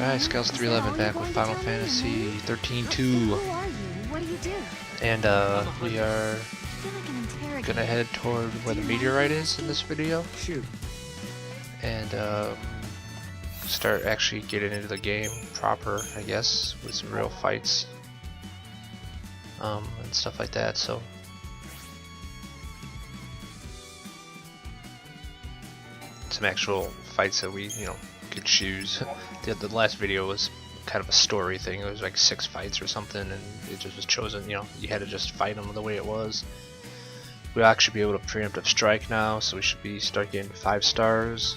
Alright, Scouts 311 back with Final Fantasy XIII-2. What do you do? And we are gonna head toward where the meteorite is in this video. Shoot. And start actually getting into the game proper, I guess, with some real fights. And stuff like that, so. Some actual fights that we, could choose. The last video was kind of a story thing. It was like 6 fights or something, and it just was chosen. You had to just fight them the way it was. We'll actually be able to preemptive strike now, so we should start getting 5 stars.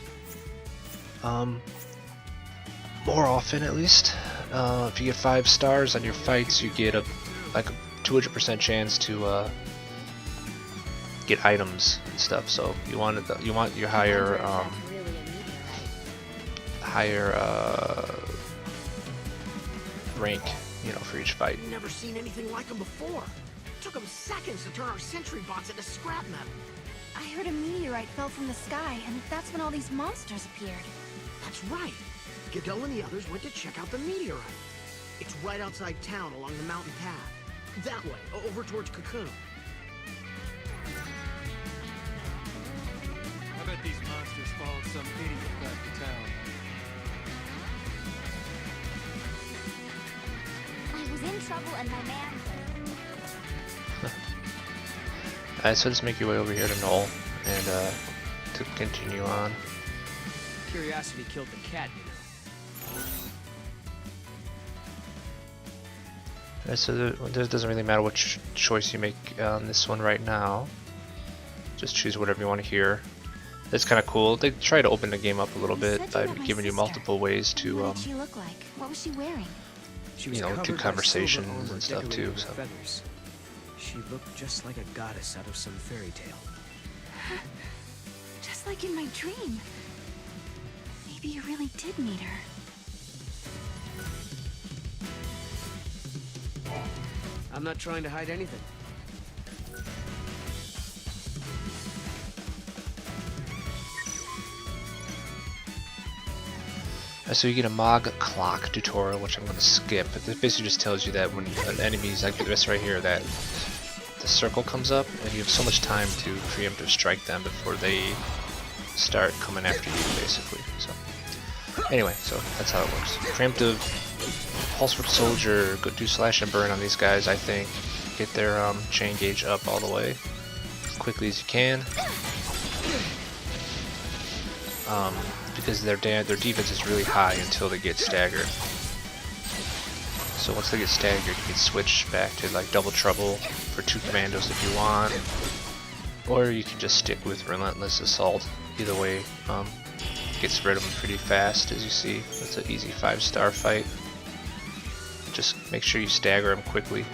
More often, at least. If you get 5 stars on your fights, you get a 200% chance to get items and stuff. So you want your higher rank, for each fight. Never seen anything like them before. Took them seconds to turn our sentry bots into scrap metal. I heard a meteorite fell from the sky, and that's when all these monsters appeared. That's right. Godot and the others went to check out the meteorite. It's right outside town along the mountain path. That way, over towards Cocoon. I bet these monsters followed some idiot back to town. I was in trouble and my man... Alright, so just make your way over here to Noel and to continue on. Curiosity killed the cat, Alright, so there doesn't really matter which choice you make on this one right now. Just choose whatever you want to hear. It's kind of cool. They try to open the game up a little bit by giving you multiple ways to What did she look like? What was she wearing? do conversations and stuff too. So. Feathers. She looked just like a goddess out of some fairy tale. Just like in my dream. Maybe you really did meet her. I'm not trying to hide anything. So you get a Mog Clock tutorial, which I'm going to skip. But this basically just tells you that when an enemy's like this right here, that the circle comes up, and you have so much time to preemptive strike them before they start coming after you, basically. So anyway, so that's how it works. Preemptive Pulse Whip Soldier, go do slash and burn on these guys. I think get their chain gauge up all the way as quickly as you can. Because their defense is really high until they get staggered. So once they get staggered, you can switch back to like double trouble for 2 commandos if you want, or you can just stick with relentless assault. Either way, gets rid of them pretty fast, as you see. It's an easy 5-star fight. Just make sure you stagger them quickly.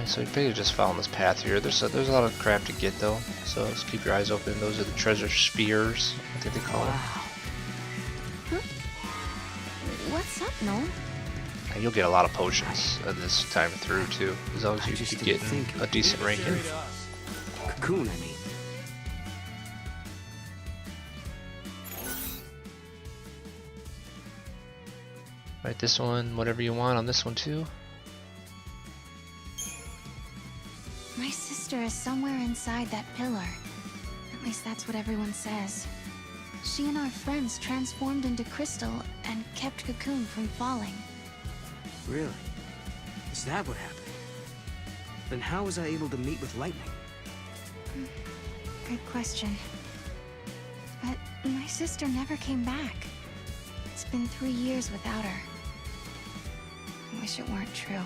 So you're basically just following this path here. There's a lot of crap to get though, so just keep your eyes open. Those are the treasure spheres, I think they call them. What's up, Noel? And you'll get a lot of potions this time through too, as long as you keep getting a decent ranking. Cocoon, I mean. Right, this one, whatever you want on this one too. My sister is somewhere inside that pillar. At least that's what everyone says. She and our friends transformed into crystal and kept Cocoon from falling. Really? Is that what happened? Then how was I able to meet with lightning? Good question. But my sister never came back. It's been 3 years without her. I wish it weren't true.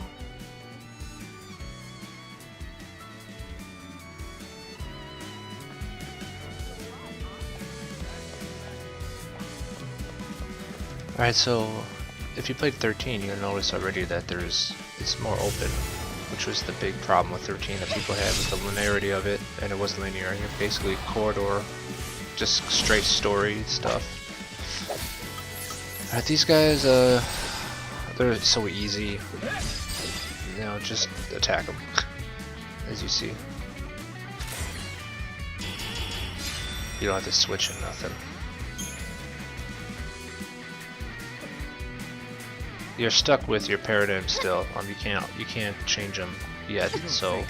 Alright, so if you played 13, you'll notice already that it's more open, which was the big problem with 13 that people had with the linearity of it, and it wasn't linear. You're basically corridor, just straight story stuff. Alright, these guys, they're so easy. Just attack them, as you see. You don't have to switch and nothing. You're stuck with your paradigm still. You can't change them yet. So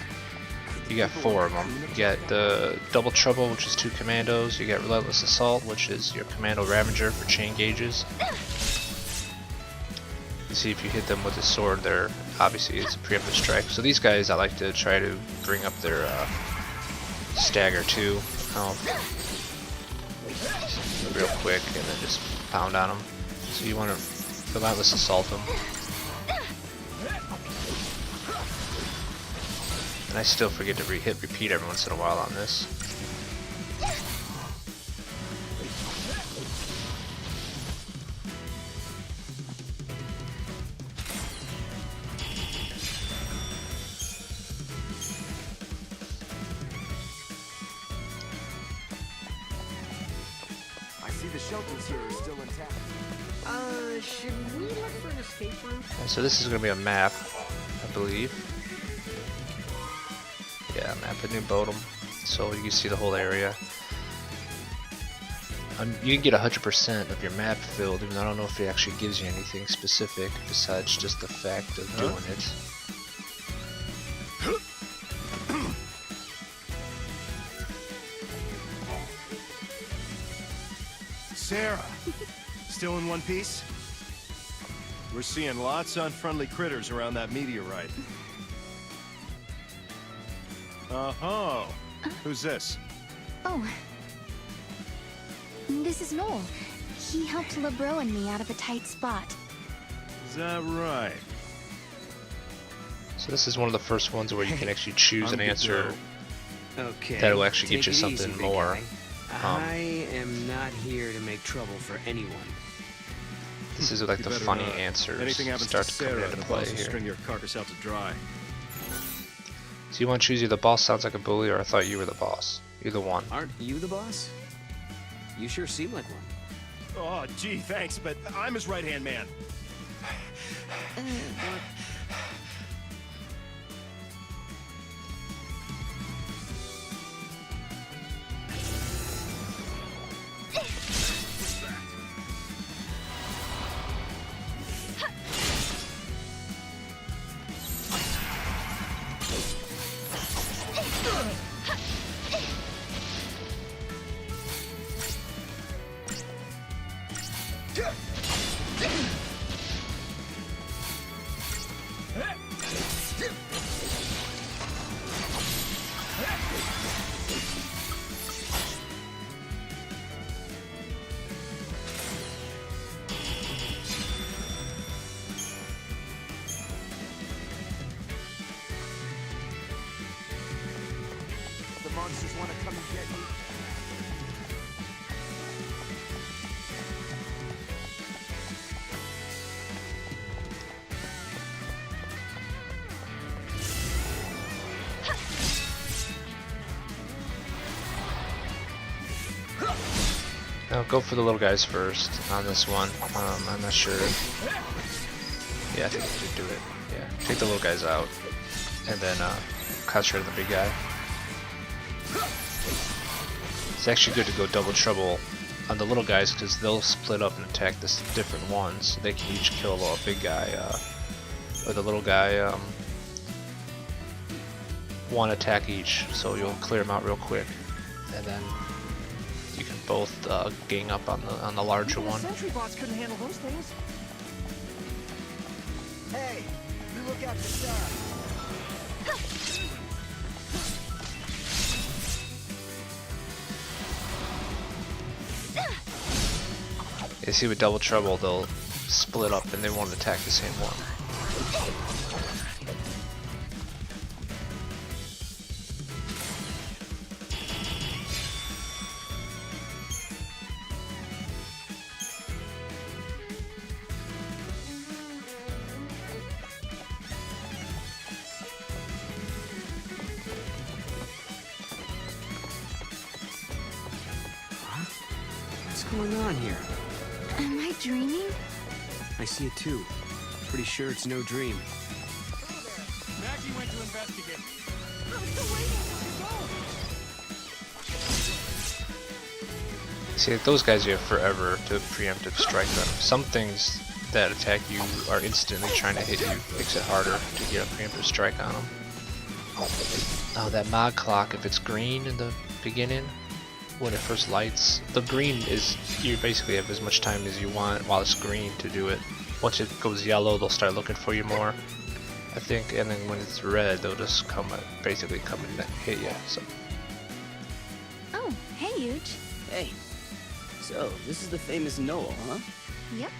you got 4 of them. You got the Double Trouble, which is 2 commandos. You got Relentless Assault, which is your commando Ravager for chain gauges. You see, if you hit them with a sword, they're obviously it's a preemptive strike. So these guys, I like to try to bring up their stagger too, real quick, and then just pound on them. So you want to Relentless Assault them. And I still forget to hit repeat every once in a while on this. I see the shelters here are still intact. Should we look for an escape route? And so this is going to be a map, I believe. Yeah, map of New Bodhum. So you can see the whole area. You can get 100% of your map filled, even though I don't know if it actually gives you anything specific besides just the fact of doing it. Serah, still in one piece? We're seeing lots of unfriendly critters around that meteorite. Uh-huh. Who's this? Oh. This is Noel. He helped LeBro and me out of a tight spot. Is that right? So this is one of the first ones where you can actually choose an answer Okay. that'll actually get take you it something easy, big more. guy. I am not here to make trouble for anyone. This is like You the better, funny answers anything happens start to to come Serah, into the play boss will here. string your carcass out to dry. So you want to choose either boss sounds like a bully, or I thought you were the boss. Either one. Aren't you the boss? You sure seem like one. Oh, gee, thanks, but I'm his right-hand man. The monsters want to come and get you. Now go for the little guys first on this one. I'm not sure. Yeah, I think we should do it. Yeah, take the little guys out, and then concentrate on the big guy. It's actually good to go double trouble on the little guys because they'll split up and attack this different ones. They can each kill a big guy or the little guy. One attack each, so you'll clear them out real quick, and then you can both gang up on the larger one. Sentry bots couldn't handle those things. Hey, you look out for Serah. You see, with double trouble, they'll split up and they won't attack the same one. What's going on here? Am I dreaming? I see it too. Pretty sure it's no dream. Maggie went to investigate. See, like those guys you have forever to preemptive strike them. Some things that attack you are instantly trying to hit you, makes it harder to get a preemptive strike on them. Oh, that mod clock, if it's green in the beginning, when it first lights, the green is, you basically have as much time as you want while it's green to do it. Once it goes yellow, they'll start looking for you more, I think, and then when it's red, they'll just come, basically come and hit you. So. Oh, hey, Huge. Hey. So, this is the famous Noel, huh? Yep.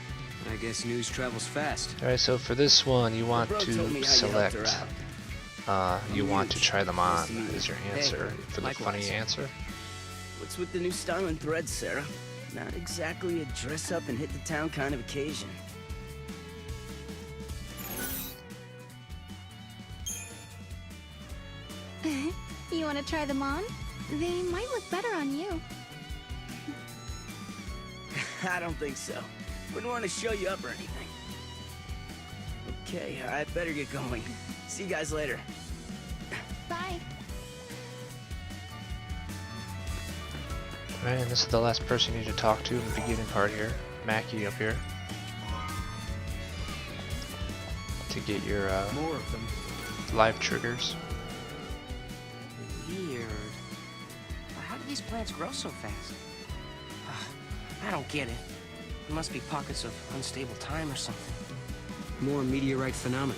I guess news travels fast. Alright, so for this one, you want Bro told me to how you helped select, her out. you want to Huge. try them Nice on to meet you. as your Hey, answer for the funny likewise. answer. What's with the new style and threads, Sarah? Not exactly a dress up and hit the town kind of occasion. You want to try them on? They might look better on you. I don't think so. Wouldn't want to show you up or anything. Okay, I better get going. See you guys later. Bye. Alright, and this is the last person you need to talk to in the beginning part here. Mackie up here. To get your More of them. live triggers. Weird. How do these plants grow so fast? I don't get it. There must be pockets of unstable time or something. More meteorite phenomena.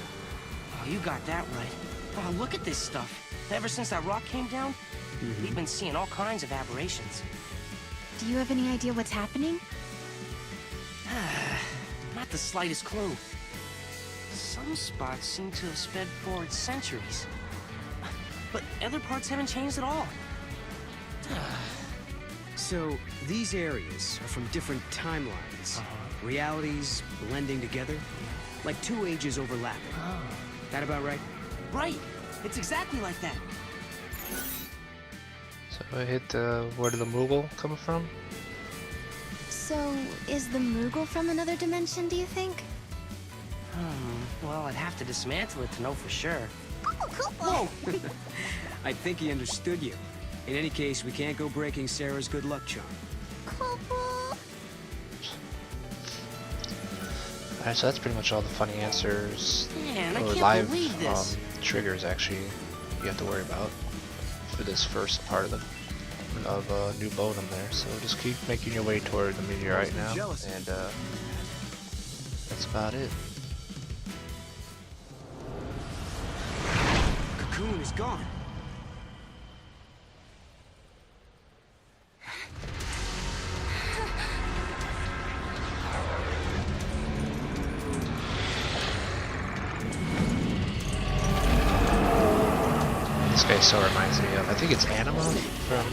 Oh, you got that right. Oh, look at this stuff. Ever since that rock came down, we've been seeing all kinds of aberrations. Do you have any idea what's happening? Not the slightest clue. Some spots seem to have sped forward centuries. But other parts haven't changed at all. So, these areas are from different timelines. Realities blending together. Like two ages overlapping. That about right? Right! It's exactly like that. So I hit where did the Moogle come from? So, is the Moogle from another dimension, do you think? Well, I'd have to dismantle it to know for sure. Whoa! I think he understood you. In any case, we can't go breaking Sarah's good luck charm. Alright, so that's pretty much all the funny answers Man, I or can't live believe this. triggers actually you have to worry about for this first part of New Bodhum there. So just keep making your way toward the meteorite now, and that's about it. Cocoon is gone. This guy so reminds me of, I think it's Anima from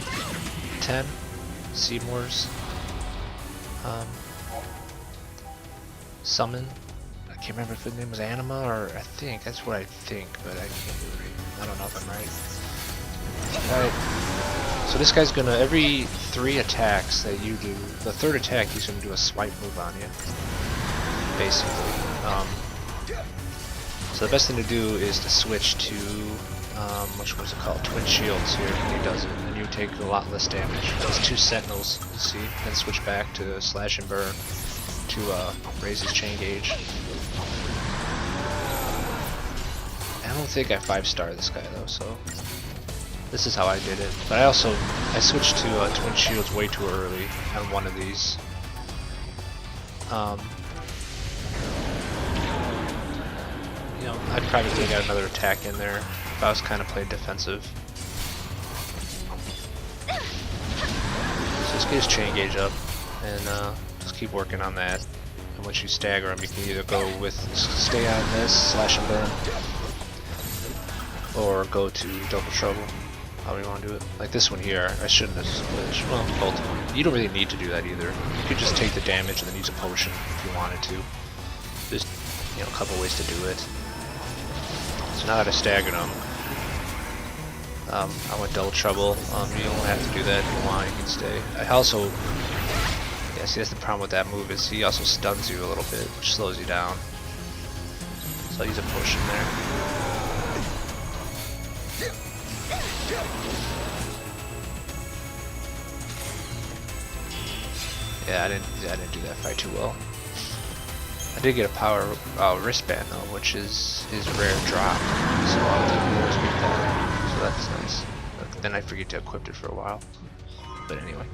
10, Seymour's summon. I can't remember if the name was Anima or I think, that's what I think, but I can't do it. I don't know if I'm right. Alright, so this guy's gonna, every 3 attacks that you do, the 3rd attack he's gonna do a swipe move on you, basically. So the best thing to do is to switch to which was it called? Twin shields here when he does it, and you take a lot less damage. There's 2 sentinels, you see, then switch back to slash and burn to raise his chain gauge. I don't think I 5-star this guy though, so this is how I did it. But I switched to twin shields way too early on one of these. You know, I'd probably could have got another attack in there if I was kind of playing defensive. So just get his chain gauge up and just keep working on that. And once you stagger him, you can either go with stay on this, slash and burn, or go to double trouble. How do you want to do it? Like this one here, I shouldn't have switched. Well, both of them. You don't really need to do that either. You could just take the damage and then use a potion if you wanted to. There's, you know, a couple ways to do it. So now that I staggered them, I went double trouble. You don't have to do that if you want, you can stay. I also, yeah, see that's the problem with that move is he also stuns you a little bit, which slows you down. So I'll use a potion there. Yeah, I didn't do that fight too well. I did get a power wristband though, which is his rare drop. So I'll take yours with that. So that's nice. But then I forget to equip it for a while. But anyway.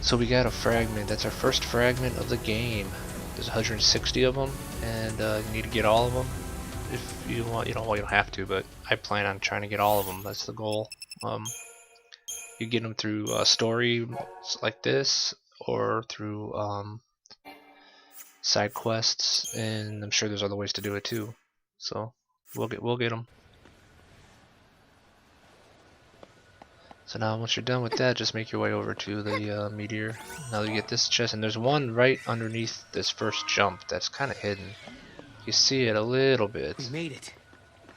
So we got a fragment. That's our first fragment of the game. There's 160 of them, and you need to get all of them. If you want, well, you don't have to, but I plan on trying to get all of them. That's the goal. You get them through story like this, or through side quests, and I'm sure there's other ways to do it too. So we'll get them. So now once you're done with that, just make your way over to the meteor. Now you get this chest, and there's one right underneath this first jump that's kind of hidden. You see it a little bit. We made it.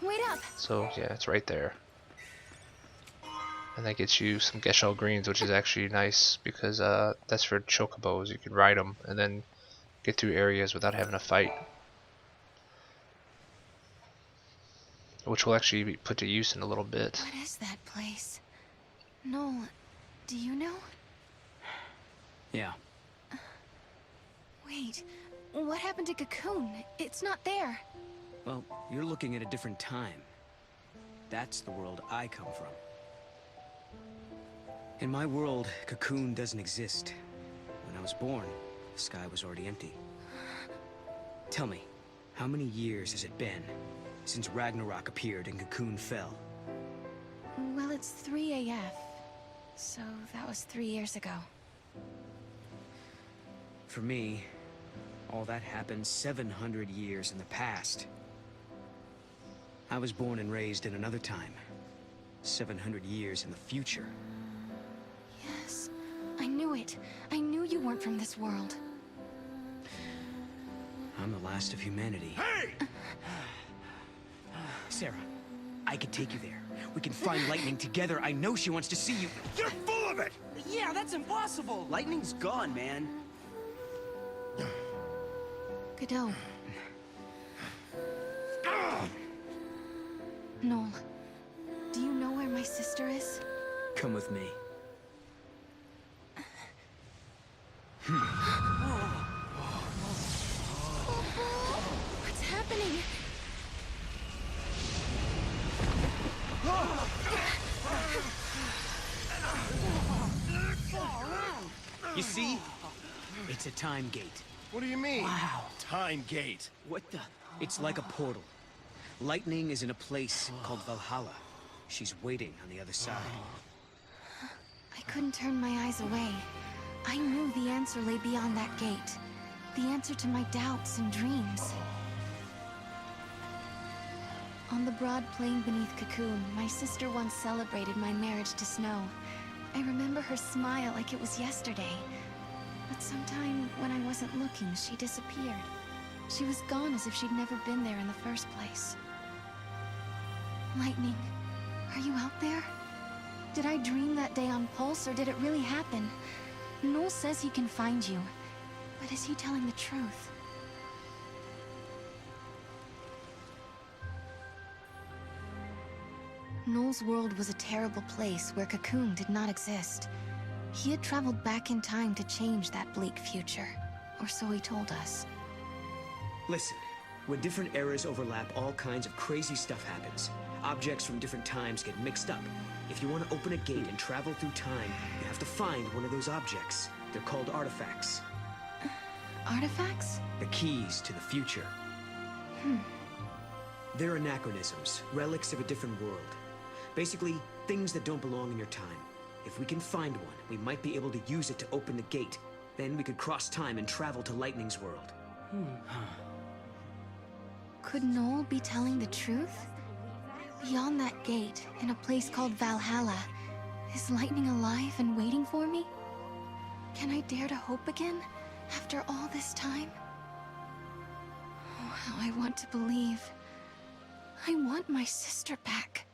Wait up! So yeah, it's right there. And that gets you some Geshel greens, which is actually nice because that's for chocobos. You can ride them and then get through areas without having to fight, which will actually be put to use in a little bit. What is that place? Noel, do you know? Yeah. Wait, what happened to Cocoon? It's not there. Well, you're looking at a different time. That's the world I come from. In my world, Cocoon doesn't exist. When I was born, the sky was already empty. Tell me, how many years has it been since Ragnarok appeared and Cocoon fell? Well, it's 3 AF, so that was 3 years ago. For me, all that happened 700 years in the past. I was born and raised in another time. 700 years in the future. Yes, I knew it. I knew you weren't from this world. I'm the last of humanity. Hey! Serah, I could take you there. We can find Lightning together. I know she wants to see you. You're full of it! Yeah, that's impossible. Lightning's gone, man. Godot. Noel, do you know where my sister is? Come with me. What's happening? You see? It's a time gate. What do you mean? Wow. Time gate. What the? It's like a portal. Lightning is in a place called Valhalla. She's waiting on the other side. I couldn't turn my eyes away. I knew the answer lay beyond that gate. The answer to my doubts and dreams. On the broad plain beneath Cocoon, my sister once celebrated my marriage to Snow. I remember her smile like it was yesterday. But sometime when I wasn't looking, she disappeared. She was gone as if she'd never been there in the first place. Lightning, are you out there? Did I dream that day on Pulse, or did it really happen? Noel says he can find you, but is he telling the truth? Noel's world was a terrible place where Cocoon did not exist. He had traveled back in time to change that bleak future, or so he told us. Listen, when different eras overlap, all kinds of crazy stuff happens. Objects from different times get mixed up. If you want to open a gate and travel through time, you have to find one of those objects. They're called artifacts. Artifacts? The keys to the future. They're anachronisms, relics of a different world. Basically, things that don't belong in your time. If we can find one, we might be able to use it to open the gate. Then we could cross time and travel to Lightning's world. Could Noel be telling the truth? Beyond that gate, in a place called Valhalla, is Lightning alive and waiting for me? Can I dare to hope again, after all this time? Oh, how I want to believe. I want my sister back.